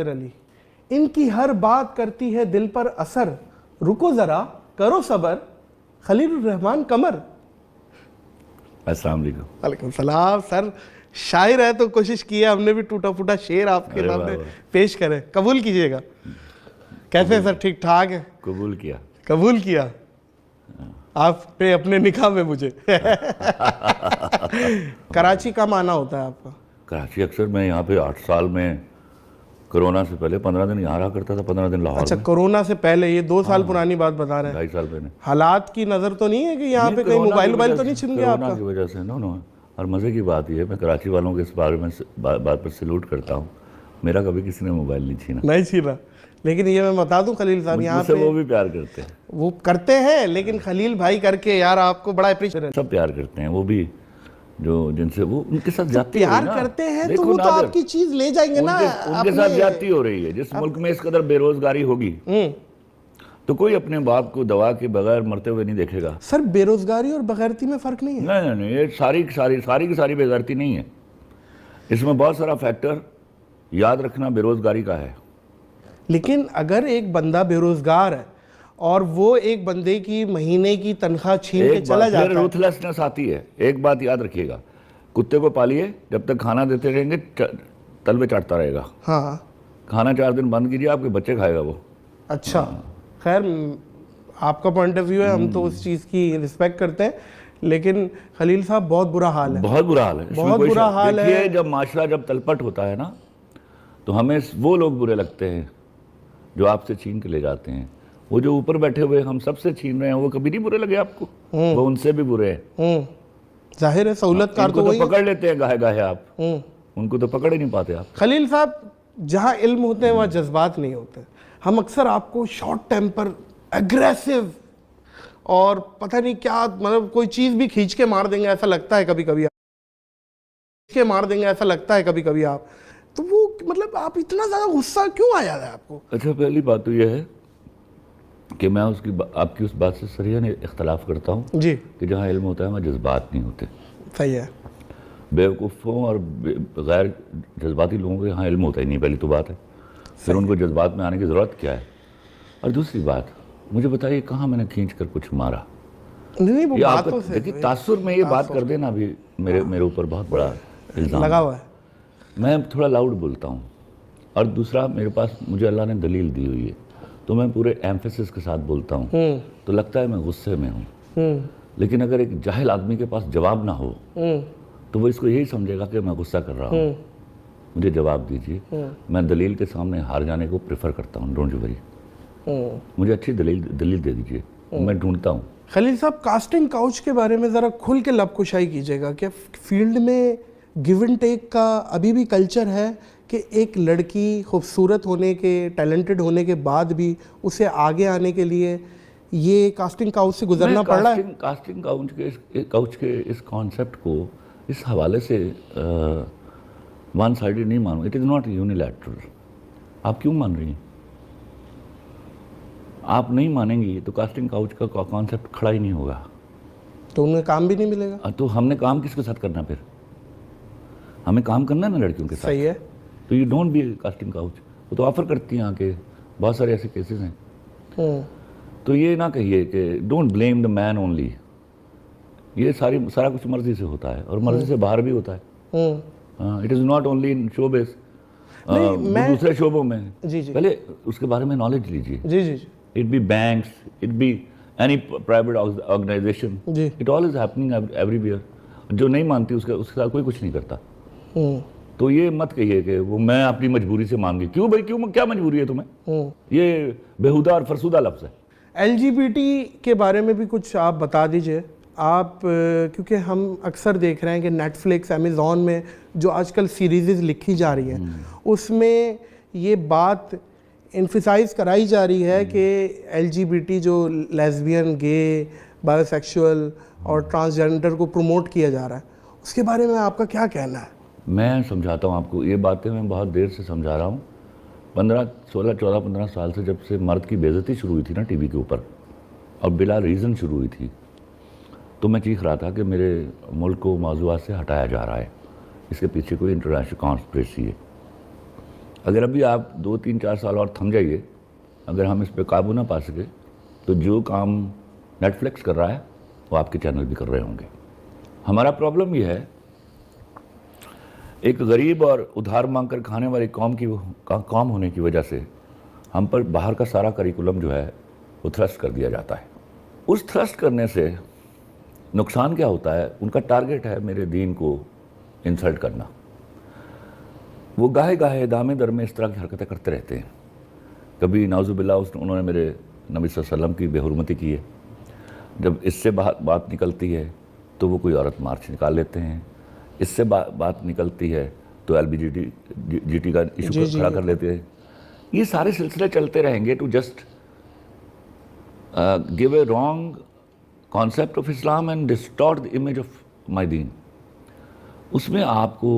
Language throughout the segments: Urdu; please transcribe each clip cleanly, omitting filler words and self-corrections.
علی ان کی ہر بات کرتی ہے دل پر اثر، رکو ذرا کرو صبر، خلیل الرحمن قمر۔ السلام علیکم۔ وعلیکم السلام۔ سر شاعر ہے تو کوشش کی ہے ہم نے بھی ٹوٹا پھوٹا شعر آپ کے سامنے پیش کرے، قبول کیجئے گا۔ کیسے ہیں سر؟ ٹھیک ٹھاک ہے؟ قبول کیا۔ قبول کیا آپ نے اپنے نکاح میں مجھے۔ کراچی کم آنا ہوتا ہے آپ کا؟ کراچی اکثر میں یہاں پہ 8 سال میں کرونا سے پہلے 15 دن یہاں رہا کرتا تھا، 15 دن لاہور اچھا میں۔ کرونا سے پہلے، یہ 2 سال پرانی بات بتا رہے ہیں؟ 2.5 سال پہلے۔ حالات کی نظر تو نہیں ہے کہ یہاں پہ کہیں موبائل تو نہیں چھن گیا آپ کا؟ کرونا کی وجہ سے نو اور مزے کی بات یہ ہے، میں کراچی والوں کے اس بارے میں بات پر سلوٹ کرتا ہوں، میرا کبھی کسی نے موبائل نہیں چھینا۔ نہیں چھینا، لیکن یہ میں بتا دوں خلیل صاحب یہاں پہ وہ بھی پیار کرتے ہیں، وہ کرتے ہیں، لیکن خلیل بھائی کر کے یار آپ کو بڑا اپریشیٹ، سب پیار کرتے ہیں، وہ بھی جو جن سے وہ ان کے ساتھ جاتی پیار کرتے ہیں تو وہ تو آپ کی چیز لے جائیں گے نا۔ ان کے ساتھ جاتی ہو رہی ہے۔ جس ملک میں اس قدر بے روزگاری ہوگی تو کوئی اپنے باپ کو دوا کے بغیر مرتے ہوئے نہیں دیکھے گا۔ سر بے روزگاری اور بغیرتی میں فرق نہیں ہے؟ نہیں، یہ ساری کی ساری بے غیرتی نہیں ہے، اس میں بہت سارا فیکٹر یاد رکھنا بے روزگاری کا ہے۔ لیکن اگر ایک بندہ بے روزگار ہے اور وہ ایک بندے کی مہینے کی تنخواہ چھین کے چلا جاتا ہے، روتھلیسنس آتی ہے۔ ایک بات یاد رکھیے گا، کتے کو پالیے، جب تک کھانا دیتے رہیں گے تلوے چاٹتا رہے گا۔ ہاں، کھانا 4 دن بند کیجیے، آپ کے بچے کھائے گا وہ۔ اچھا خیر آپ کا پوائنٹ آف ویو ہے، ہم تو اس چیز کی رسپیکٹ کرتے ہیں، لیکن خلیل صاحب بہت برا حال ہے، بہت برا حال ہے، بہت برا حال ہے۔ دیکھیے جب معاشرہ جب تلپٹ ہوتا ہے نا تو ہمیں وہ لوگ برے لگتے ہیں جو آپ سے چھین کے لے جاتے ہیں۔ وہ جو اوپر بیٹھے ہوئے ہم سب سے چھین رہے ہیں وہ کبھی نہیں برے لگے آپ کو؟ وہ ان سے بھی برے ہیں۔ ظاہر ہے سہولت کار تو وہی پکڑ لیتے ہیں گاہے گاہے، آپ ان کو تو پکڑ ہی نہیں پاتے آپ۔ خلیل صاحب جہاں علم ہوتے ہیں وہاں جذبات نہیں ہوتے۔ ہم اکثر آپ کو شارٹ ٹیمپر، ایگریسو اور پتہ نہیں کیا، مطلب کوئی چیز بھی کھینچ کے مار دیں گے ایسا لگتا ہے کبھی کبھی، آپ تو وہ مطلب آپ اتنا زیادہ غصہ کیوں آیا ہے آپ کو؟ اچھا پہلی بات تو یہ ہے کہ میں آپ کی اس بات سے صریحاً اختلاف کرتا ہوں جی کہ جہاں علم ہوتا ہے وہاں جذبات نہیں ہوتے۔ صحیح ہے۔ بیوقوفوں اور غیر جذباتی لوگوں کے یہاں علم ہوتا ہی نہیں، پہلی تو بات ہے، پھر ان کو جذبات میں آنے کی ضرورت کیا ہے؟ اور دوسری بات مجھے بتائیے کہاں میں نے کھینچ کر کچھ مارا؟ نہیں وہ باتوں سے دیکھیے تاثر میں یہ بات کر دینا بھی میرے اوپر بہت بڑا الزام لگا ہوا ہے۔ میں تھوڑا لاؤڈ بولتا ہوں، اور دوسرا میرے پاس مجھے اللہ نے دلیل دی ہوئی ہے تو میں پورے ایمفیسس کے ساتھ بولتا ہوں، تو لگتا ہے میں غصے میں ہوں۔ لیکن اگر ایک جاہل آدمی کے پاس جواب نہ ہو تو وہ اس کو یہی سمجھے گا کہ میں غصہ کر رہا ہوں۔ مجھے جواب دیجیے، میں دلیل کے سامنے ہار جانے کو پریفر کرتا ہوں، ڈونٹ یو وری، مجھے اچھی دلیل دے دیجیے، میں ڈھونڈتا ہوں۔ خلیل صاحب کاسٹنگ کاؤچ کے بارے میں ذرا کھل کے لب کشائی کیجیے گا کہ فیلڈ میں گیو اینڈ ٹیک کا ابھی بھی کلچر ہے کہ ایک لڑکی خوبصورت ہونے کے، ٹیلنٹڈ ہونے کے بعد بھی اسے آگے آنے کے لیے یہ کاسٹنگ کاؤچ سے گزرنا پڑ رہا ہے؟ کاسٹنگ کاؤچ کے اس کانسیپٹ کو اس حوالے سے ون سائیڈڈ نہیں مانوں، اٹ از ناٹ یونیلیٹرل۔ آپ کیوں مان رہی ہیں؟ آپ نہیں مانیں گی تو کاسٹنگ کاؤچ کا کانسیپٹ کھڑا ہی نہیں ہوگا، تو انہیں کام بھی نہیں ملے گا۔ تو ہم نے کام کس کے ساتھ کرنا؟ پھر ہمیں کام کرنا ہے نا لڑکیوں کے ساتھ۔ صحیح ہے۔ تو you don't be casting couch, وہ تو آفر کرتی ہیں آ کے، بہت سارے ایسے کیسز ہیں۔ تو یہ نہ کہیے کہ don't blame the man only, یہ سارا کچھ مرضی سے ہوتا ہے اور مرضی سے باہر بھی ہوتا ہے۔ It is not only in showbiz, دوسرے شعبوں میں پہلے اس کے بارے میں نالج لیجیے۔ جی جی it be banks, it be any private organization, it all is happening everywhere. جو نہیں مانتی اس کے ساتھ کوئی کچھ نہیں کرتا۔ تو یہ مت کہیے کہ وہ میں اپنی مجبوری سے مان گئی۔ کیوں بھائی، کیوں، کیا مجبوری ہے تمہیں؟ یہ بےہودہ اور فرسودہ لفظ ہے۔ ایل جی بی ٹی کے بارے میں بھی کچھ آپ بتا دیجئے آپ، کیونکہ ہم اکثر دیکھ رہے ہیں کہ نیٹ فلکس، امیزون میں جو آج کل سیریزز لکھی جا رہی ہیں اس میں یہ بات انفیسائز کرائی جا رہی ہے کہ ایل جی بی ٹی جو لیزبین، گے، بایو سیکشول اور ٹرانسجینڈر کو پروموٹ کیا جا رہا ہے، اس کے بارے میں آپ کا کیا کہنا ہے؟ میں سمجھاتا ہوں آپ کو، یہ باتیں میں بہت دیر سے سمجھا رہا ہوں۔ 15 سال سے جب سے مرد کی بے عزتی شروع ہوئی تھی نا ٹی وی کے اوپر، اور بلا ریزن شروع ہوئی تھی، تو میں چیخ رہا تھا کہ میرے ملک کو موضوعات سے ہٹایا جا رہا ہے، اس کے پیچھے کوئی انٹرنیشنل کانسپریسی ہے۔ اگر ابھی آپ 2-3-4 سال اور تھم جائیے, اگر ہم اس پہ قابو نہ پا سکے تو جو کام نیٹ فلکس کر رہا ہے وہ آپ کے چینل بھی کر رہے ہوں گے. ہمارا پرابلم یہ ہے, ایک غریب اور ادھار مانگ کر کھانے والی قوم ہونے کی وجہ سے ہم پر باہر کا سارا کریکولم جو ہے وہ تھرسٹ کر دیا جاتا ہے. اس تھرسٹ کرنے سے نقصان کیا ہوتا ہے, ان کا ٹارگٹ ہے میرے دین کو انسلٹ کرنا. وہ گاہے گاہے دامے در میں اس طرح کی حرکتیں کرتے رہتے ہیں. کبھی نعوذ باللہ انہوں نے میرے نبی صلی اللہ علیہ وسلم کی بے حرمتی کی ہے, جب اس سے بات نکلتی ہے تو وہ کوئی عورت مارچ نکال لیتے ہیں, اس سے بات نکلتی ہے تو LBGT کا ایشو کھڑا کر لیتے ہیں. یہ سارے سلسلے چلتے رہیں گے to just give a wrong concept of Islam and distort the image of my deen. اس میں آپ کو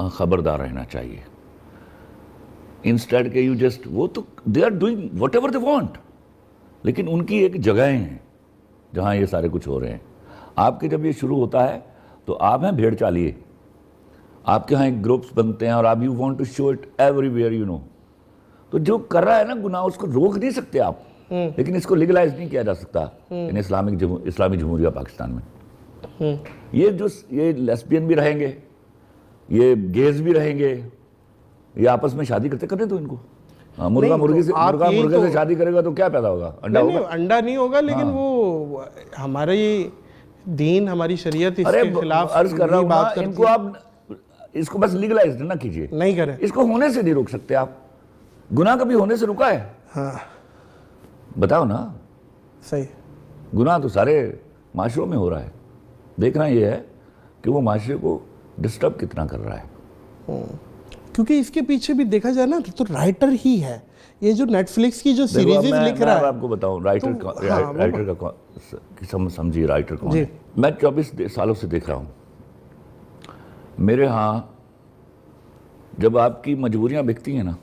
خبردار رہنا چاہیے. انسٹیڈ کہ یو جسٹ, وہ تو they are doing whatever they want, لیکن ان کی ایک جگہیں ہیں جہاں یہ سارے کچھ ہو رہے ہیں. آپ کے جب یہ شروع ہوتا ہے تو آپ ہیں بھیڑ چالیے, آپ کے ہاں ایک گروپس بنتے ہیں اور آپ you want to show it everywhere you know. تو جو کر رہا ہے نا گناہ, اس کو روک نہیں سکتے آپ, لیکن اس کو لیگلائز نہیں کیا جا سکتا ان اسلامی جمہوریہ پاکستان میں. یہ لیسبین بھی رہیں گے, یہ گیز بھی رہیں گے, یہ آپس میں شادی کرنے تو ان کو. مرغا مرغے سے شادی کرے گا تو کیا پیدا ہوگا, انڈا ہوگا؟ انڈا نہیں ہوگا, لیکن وہ ہمارے دین, ہماری شریعت اس کے خلاف عرض کر رہا ہوں ان کو. آپ اس کو بس لیگلائز نہ کیجئے, نہیں کریں, اس کو ہونے سے نہیں روک سکتے آپ. گناہ کبھی ہونے سے رکا ہے؟ ہاں بتاؤ نا. صحیح. گناہ تو سارے معاشروں میں ہو رہا ہے. دیکھنا یہ ہے کہ وہ معاشرے کو ڈسٹرب کتنا کر رہا ہے. کیونکہ اس کے پیچھے بھی دیکھا جائے نا تو رائٹر ہی ہے یہ جو نیٹ فلکس کی جو سیریزز لکھ رہا ہے. میں آپ کو بتاؤں رائٹر کا سمجھیے رائٹر کون ہے. میں 24 سالوں سے دیکھ رہا ہوں. میرے ہاں جب آپ کی مجبوریاں بکتی ہیں نا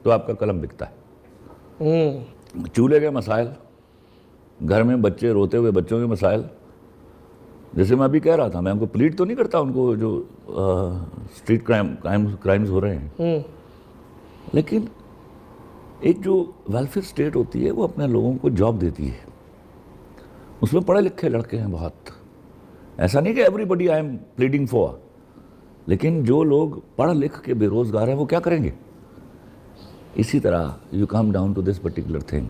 تو آپ کا قلم بکتا ہے. چولہے کے مسائل, گھر میں بچے روتے ہوئے بچوں کے مسائل, جیسے میں ابھی کہہ رہا تھا, میں ان کو پلیٹ تو نہیں کرتا ان کو جو اسٹریٹ کرائمز ہو رہے ہیں, لیکن ایک جو ویلفیئر اسٹیٹ ہوتی ہے وہ اپنے لوگوں کو جاب دیتی ہے. اس میں پڑھے لکھے لڑکے ہیں بہت, ایسا نہیں کہ everybody I am pleading for, لیکن جو لوگ پڑھ لکھ کے بے روزگار ہیں وہ کیا کریں گے. اسی طرح you come down to this particular thing,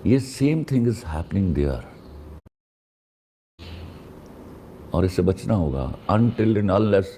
یہ same thing is happening there, اور اس سے بچنا ہوگا until and unless